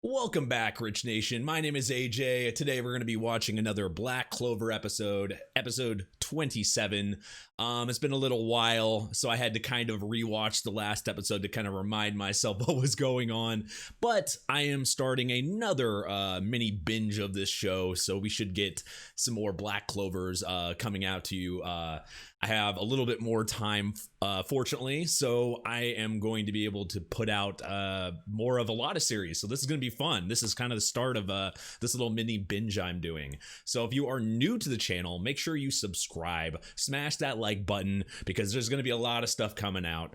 Welcome back, Rich Nation. My name is AJ. Today we're going to be watching another Black Clover episode 27. It's been a little while, so I had to kind of rewatch the last episode to kind of remind myself what was going on. But I am starting another mini binge of this show, so we should get some more Black Clovers coming out to you. I have a little bit more time, fortunately, so I am going to be able to put out more of a lot of series. So this is going to be fun. This is kind of the start of this little mini binge I'm doing. So if you are new to the channel, make sure you subscribe, smash that like button, because there's going to be a lot of stuff coming out.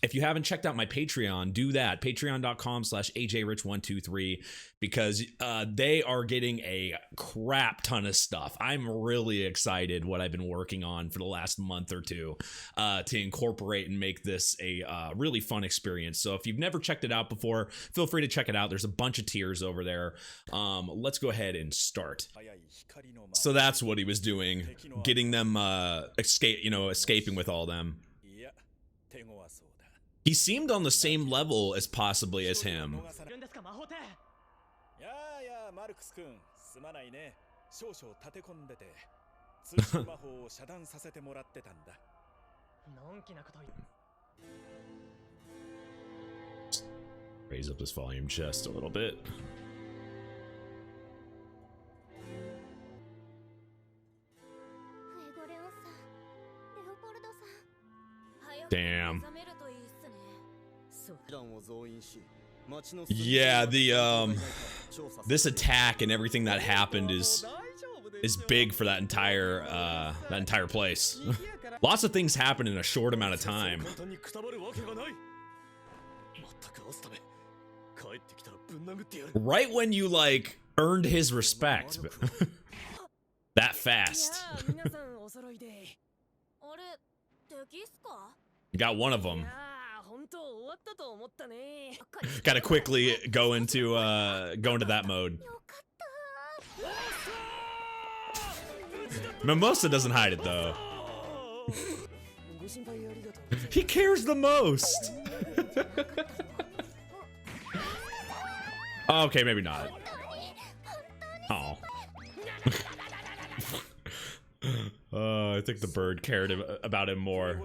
If you haven't checked out my Patreon, do that. Patreon.com/AJRich123, because they are getting a crap ton of stuff. I'm really excited what I've been working on for the last month or two to incorporate and make this a really fun experience. So if you've never checked it out before, feel free to check it out. There's a bunch of tiers over there. Let's go ahead and start. So that's what he was doing, getting them escaping with all of them. He seemed on the same level as possibly as him. Raise up this volume just a little bit. Damn. Yeah, this attack and everything that happened is big for that entire place. Lots of things happen in a short amount of time. Right when you like earned his respect. That fast. You got one of them. Gotta quickly go into that mode. Mimosa doesn't hide it though. He cares the most. Okay, maybe not. Oh. I think the bird cared about him more.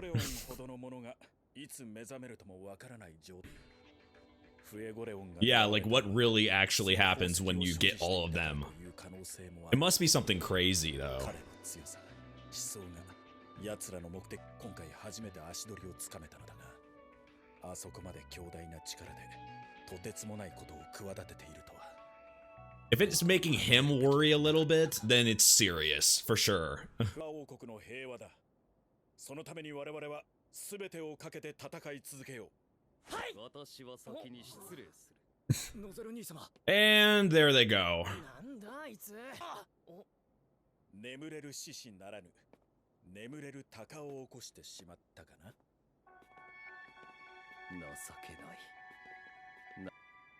Yeah, like what really actually happens when you get all of them. It must be something crazy though. If it's making him worry a little bit, then it's serious, for sure. And there they go.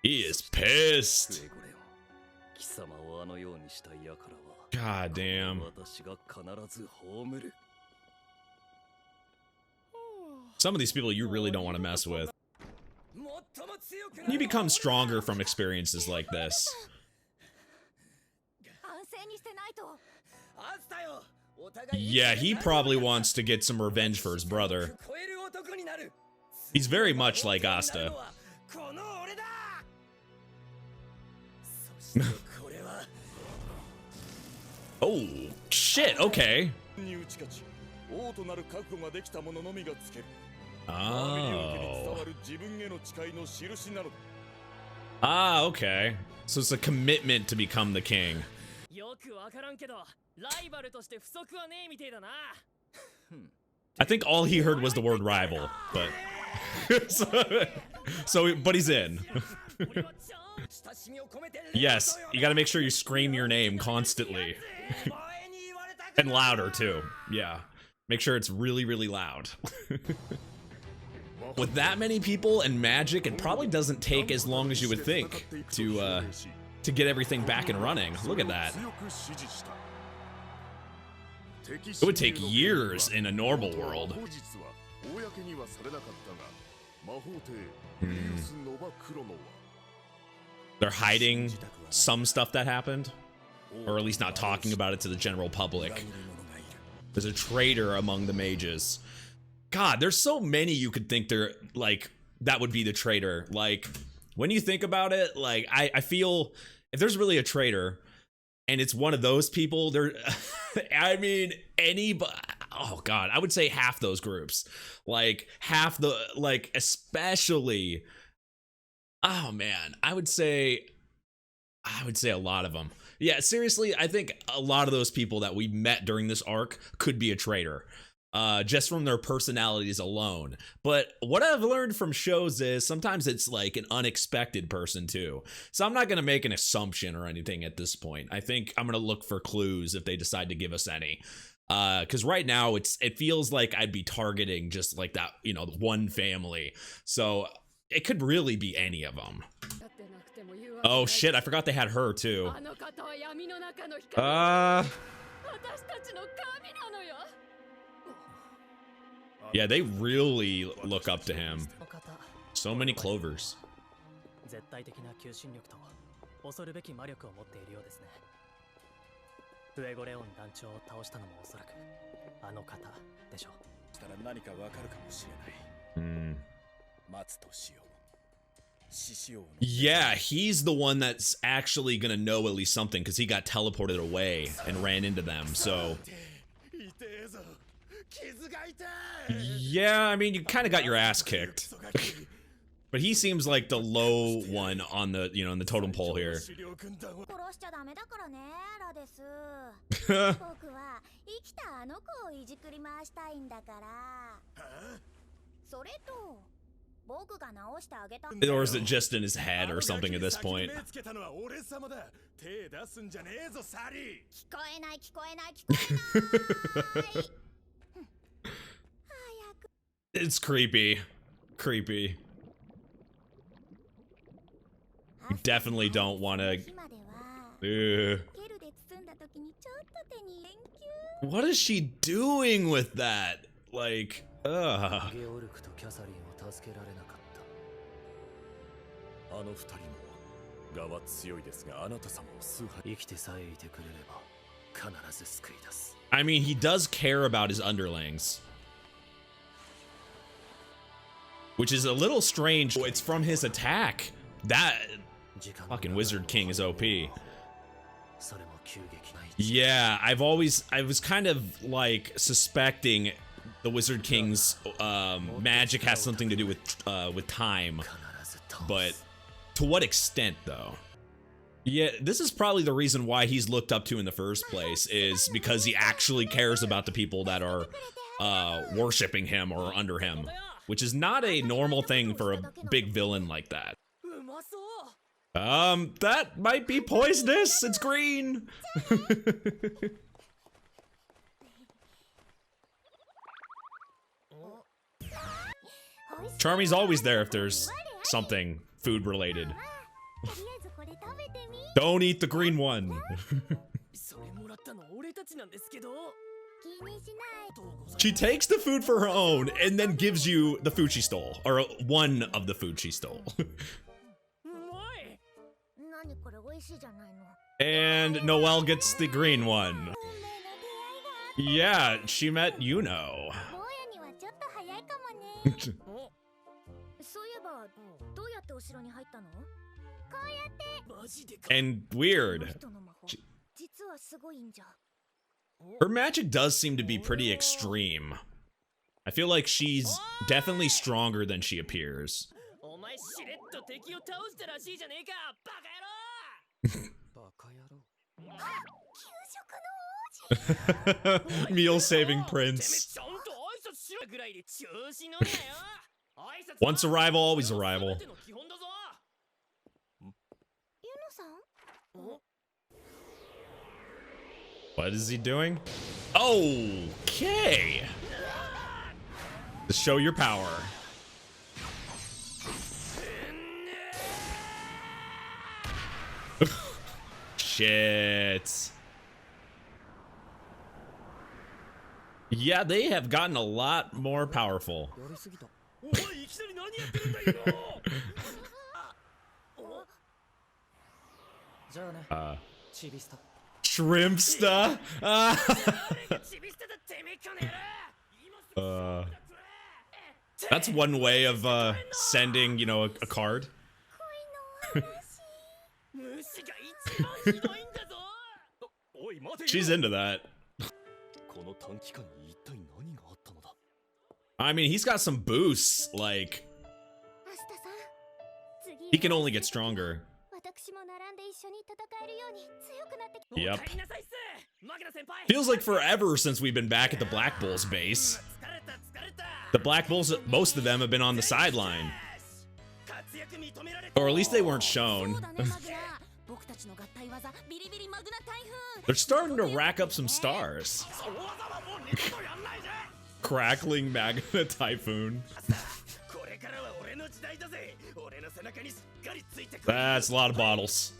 He is pissed. God damn. Some of these people you really don't want to mess with. You become stronger from experiences like this. Yeah, he probably wants to get some revenge for his brother. He's very much like Asta. Oh, shit, okay. Oh. Ah, okay. So it's a commitment to become the king. I think all he heard was the word rival, but but he's in. Yes, you gotta make sure you scream your name constantly. And louder too, yeah. Make sure it's really, really loud. With that many people and magic, it probably doesn't take as long as you would think to get everything back and running. Look at that. It would take years in a normal world. they're hiding some stuff that happened, or at least not talking about it to the general public. There's a traitor among the mages. God, there's so many you could think they're like that would be the traitor. Like when you think about it, like I feel if there's really a traitor and it's one of those people, there I mean anybody, oh god, I would say half those groups. Like half the, like especially, oh man, I would say a lot of them. Yeah, seriously, I think a lot of those people that we met during this arc could be a traitor. Just from their personalities alone. But what I've learned from shows is sometimes it's like an unexpected person too. So I'm not gonna make an assumption or anything at this point. I think I'm gonna look for clues if they decide to give us any. Because right now it feels like I'd be targeting just like that, you know, one family. So it could really be any of them. Oh shit, I forgot they had her too. Yeah, they really look up to him. So many Clovers. Yeah, he's the one that's actually gonna know at least something because he got teleported away and ran into them, so... Yeah, I mean, you kind of got your ass kicked. But he seems like the low one on the, you know, in the totem pole here. Or is it just in his head or something at this point? It's creepy. Creepy. You definitely don't want to... What is she doing with that? Like, ugh. I mean, he does care about his underlings. Which is a little strange. It's from his attack. That fucking Wizard King is OP. Yeah, I was kind of like suspecting the Wizard King's magic has something to do with time. But to what extent though? Yeah, this is probably the reason why he's looked up to in the first place, is because he actually cares about the people that are worshipping him or under him. Which is not a normal thing for a big villain like that. That might be poisonous. It's green. Charmy's always there if there's something food related. Don't eat the green one. She takes the food for her own and then gives you the food she stole, or one of the food she stole. And Noelle gets the green one. Yeah, she met Yuno. And weird. Her magic does seem to be pretty extreme. I feel like she's definitely stronger than she appears. Meal saving prince. Once arrival, always arrival. What is he doing? Okay. To show your power. Shit. Yeah, they have gotten a lot more powerful. Shrimpsta. That's one way of sending, you know, a card. She's into that. I mean, he's got some boosts, like he can only get stronger. Yep. Feels like forever since we've been back at the Black Bulls base. The Black Bulls, most of them have been on the sideline. Or at least they weren't shown. They're starting to rack up some stars. Crackling Magna Typhoon. That's a lot of bottles.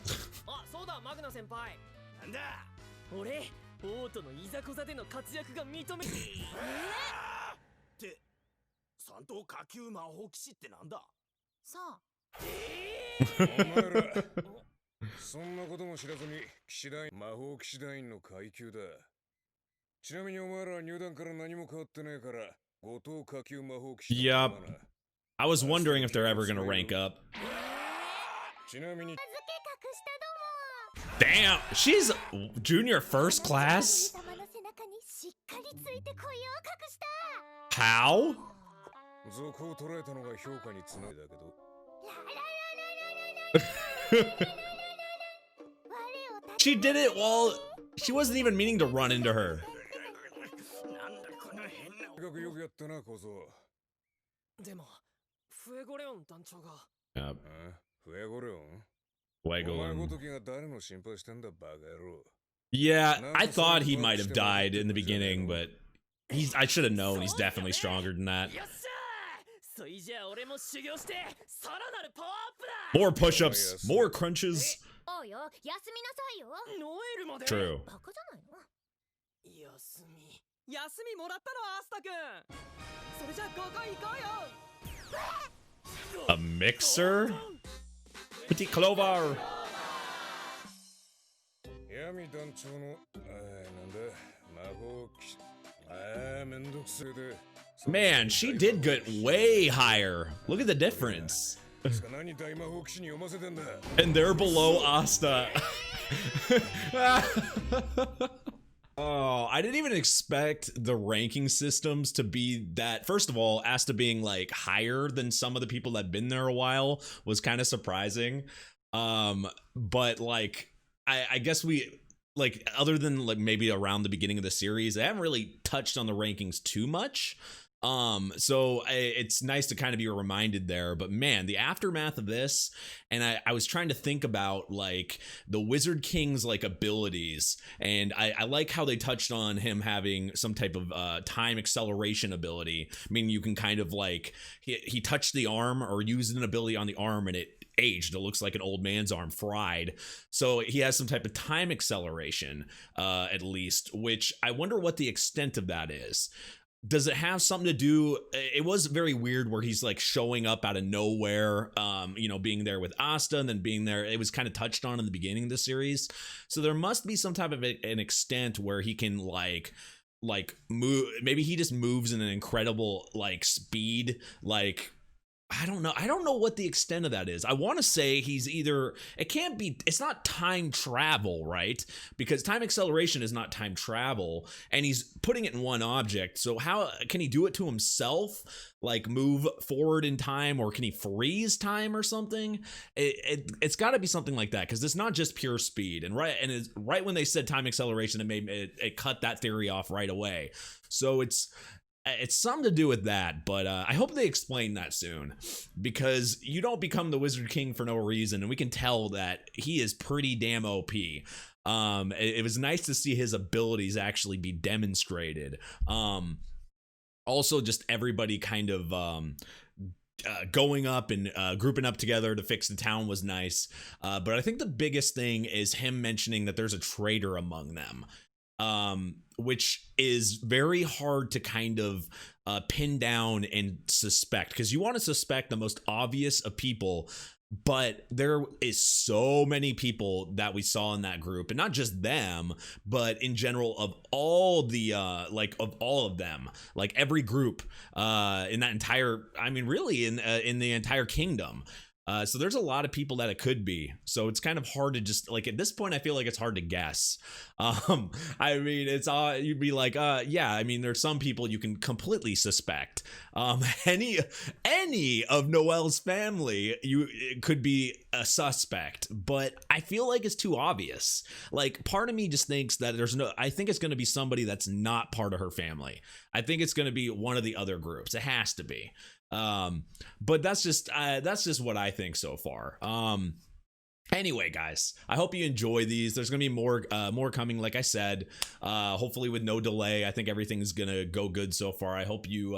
Yup. I was wondering if they're ever gonna rank up. Damn, she's junior first class? How? She did it while she wasn't even meaning to run into her. Yep. FUEGOLEON. Yeah, I thought he might have died in the beginning, but I should have known he's definitely stronger than that. More push-ups, more crunches. True. A mixer? Petit Clover. Man, she did get way higher. Look at the difference. And they're below Asta. Oh, I didn't even expect the ranking systems to be that. First of all, Asta being like higher than some of the people that have been there a while was kind of surprising. But like, I guess we, like, other than like maybe around the beginning of the series, I haven't really touched on the rankings too much. So it's nice to kind of be reminded there, but man, the aftermath of this, and I was trying to think about like the Wizard King's like abilities, and I like how they touched on him having some type of time acceleration ability, meaning you can kind of like he touched the arm or used an ability on the arm and it aged. It looks like an old man's arm, fried. So he has some type of time acceleration, at least, which I wonder what the extent of that is. Does it have something to do? It was very weird where he's like showing up out of nowhere, you know, being there with Asta and then being there. It was kind of touched on in the beginning of the series. So there must be some type of an extent where he can like move. Maybe he just moves in an incredible like speed, like, I don't know what the extent of that is. I want to say he's either, it's not time travel, right? Because time acceleration is not time travel, and he's putting it in one object. So how can he do it to himself? Like move forward in time, or can he freeze time or something? It's got to be something like that, because it's not just pure speed. And right when they said time acceleration, it cut that theory off right away. So it's something to do with that, but I hope they explain that soon, because you don't become the Wizard King for no reason, and we can tell that he is pretty damn OP. It was nice to see his abilities actually be demonstrated. Also, just everybody kind of going up and grouping up together to fix the town was nice. But I think the biggest thing is him mentioning that there's a traitor among them. Which is very hard to kind of pin down and suspect, because you want to suspect the most obvious of people, but there is so many people that we saw in that group, and not just them, but in general of all the of all of them, like every group in that entire, I mean really in the entire kingdom. So there's a lot of people that it could be. So it's kind of hard to just, like, at this point, I feel like it's hard to guess. I mean, it's you'd be like, yeah, I mean, there's some people you can completely suspect. Any of Noelle's family, it could be a suspect, but I feel like it's too obvious. Like, part of me just thinks that I think it's going to be somebody that's not part of her family. I think it's going to be one of the other groups. It has to be. But that's just what I think so far. Anyway, guys, I hope you enjoy these. There's gonna be more coming, like I said, hopefully with no delay. I think everything's gonna go good so far. I hope you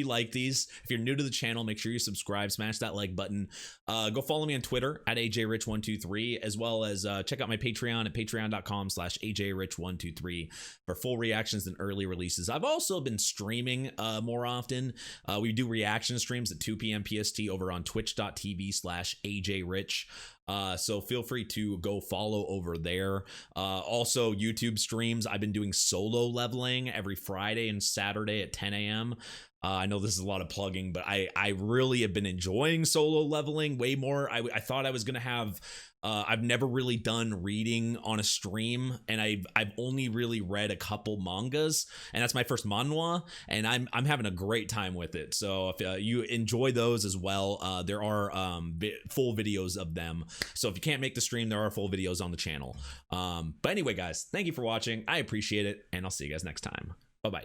like these. If you're new to the channel, make sure you subscribe, smash that like button. Go follow me on Twitter at AJRich123, as well as check out my Patreon at patreon.com/AJRich123 for full reactions and early releases. I've also been streaming more often. We do reaction streams at 2 p.m. PST over on twitch.tv/AJRich. So feel free to go follow over there. Also, YouTube streams. I've been doing solo leveling every Friday and Saturday at 10 a.m. I know this is a lot of plugging, but I really have been enjoying solo leveling way more. I thought I was going to have... I've never really done reading on a stream, and I've only really read a couple mangas, and that's my first manhwa, and I'm having a great time with it. So if you enjoy those as well, there are full videos of them. So if you can't make the stream, there are full videos on the channel. But anyway, guys, thank you for watching. I appreciate it, and I'll see you guys next time. Bye bye.